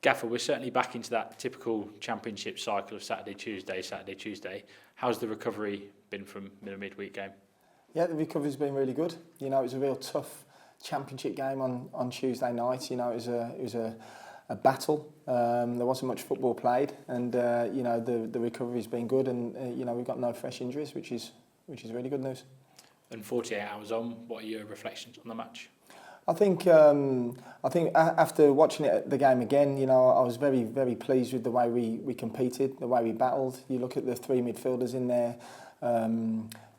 Gaffer, we're certainly back into that typical championship cycle of Saturday, Tuesday. How's the recovery been from the midweek game? Yeah, the recovery's been really good. You know, it was a real tough championship game on Tuesday night. You know, it was a battle. There wasn't much football played, and you know, the recovery's been good, and you know, we've got no fresh injuries, which is really good news. And 48 hours on, what are your reflections on the match? I think after watching the game again, you know, I was very, very pleased with the way we competed, the way we battled. You look at the three midfielders in there,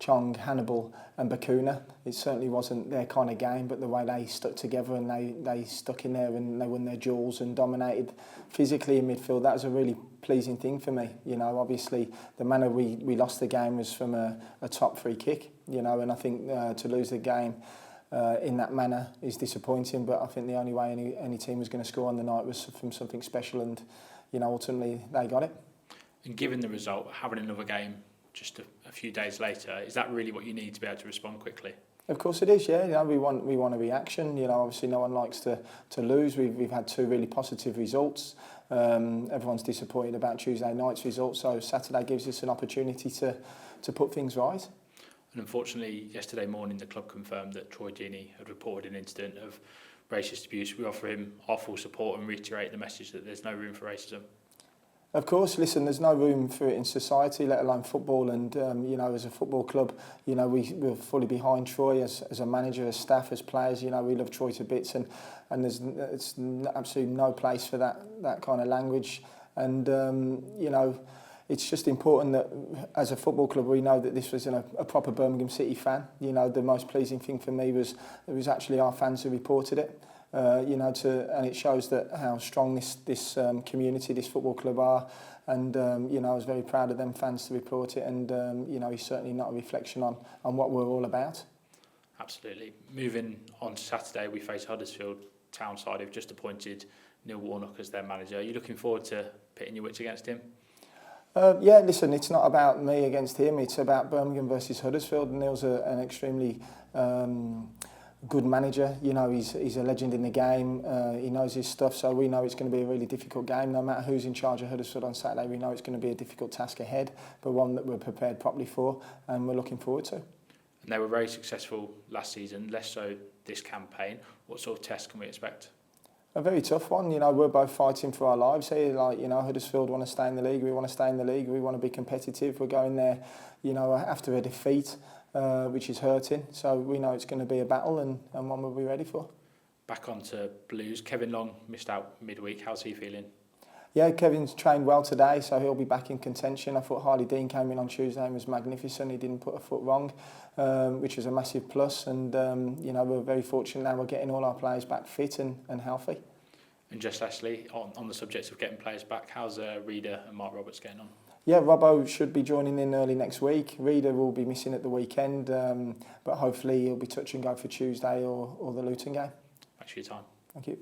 Chong, Hannibal and Bakuna. It certainly wasn't their kind of game, but the way they stuck together and they stuck in there and they won their duels and dominated physically in midfield, that was a really pleasing thing for me. You know, obviously the manner we lost the game was from a top free kick, you know, and I think to lose the game in that manner is disappointing, but I think the only way any team was going to score on the night was from something special, and you know, ultimately they got it. And given the result, having another game just a few days later, is that really what you need to be able to respond quickly? Of course it is, yeah. You know, we want a reaction. You know, obviously no one likes to lose. We've had two really positive results. Everyone's disappointed about Tuesday night's results, so Saturday gives us an opportunity to put things right. And unfortunately, yesterday morning, the club confirmed that Troy Deeney had reported an incident of racist abuse. We offer him our full support and reiterate the message that there's no room for racism. Of course, listen, there's no room for it in society, let alone football. And, you know, as a football club, you know, we're fully behind Troy as a manager, as staff, as players. You know, we love Troy to bits, and there's absolutely no place for that kind of language. And, you know, it's just important that as a football club we know that this was a proper Birmingham City fan. You know, the most pleasing thing for me was it was actually our fans who reported it. You know, and it shows that how strong this community, this football club are. And you know, I was very proud of them fans to report it. And you know, it's certainly not a reflection on what we're all about. Absolutely. Moving on to Saturday, we face Huddersfield Town side who've just appointed Neil Warnock as their manager. Are you looking forward to pitting your wits against him? Yeah, listen, it's not about me against him. It's about Birmingham versus Huddersfield. Neil's an extremely good manager. You know, he's a legend in the game. He knows his stuff, so we know it's going to be a really difficult game. No matter who's in charge of Huddersfield on Saturday, we know it's going to be a difficult task ahead, but one that we're prepared properly for and we're looking forward to. And they were very successful last season, less so this campaign. What sort of test can we expect? A very tough one. You know, we're both fighting for our lives here. Like, you know, Huddersfield want to stay in the league. We want to stay in the league. We want to be competitive. We're going there, you know, after a defeat, which is hurting. So we know it's going to be a battle and one we'll be ready for. Back on to Blues. Kevin Long missed out midweek. How's he feeling? Yeah, Kevin's trained well today, so he'll be back in contention. I thought Harley Dean came in on Tuesday and was magnificent. He didn't put a foot wrong, which was a massive plus. And, you know, we're very fortunate now we're getting all our players back fit and healthy. And just lastly, on the subject of getting players back, how's Reader and Mark Roberts getting on? Yeah, Robbo should be joining in early next week. Reader will be missing at the weekend, but hopefully he'll be touch and go for Tuesday or the Luton game. Thanks for your time. Thank you.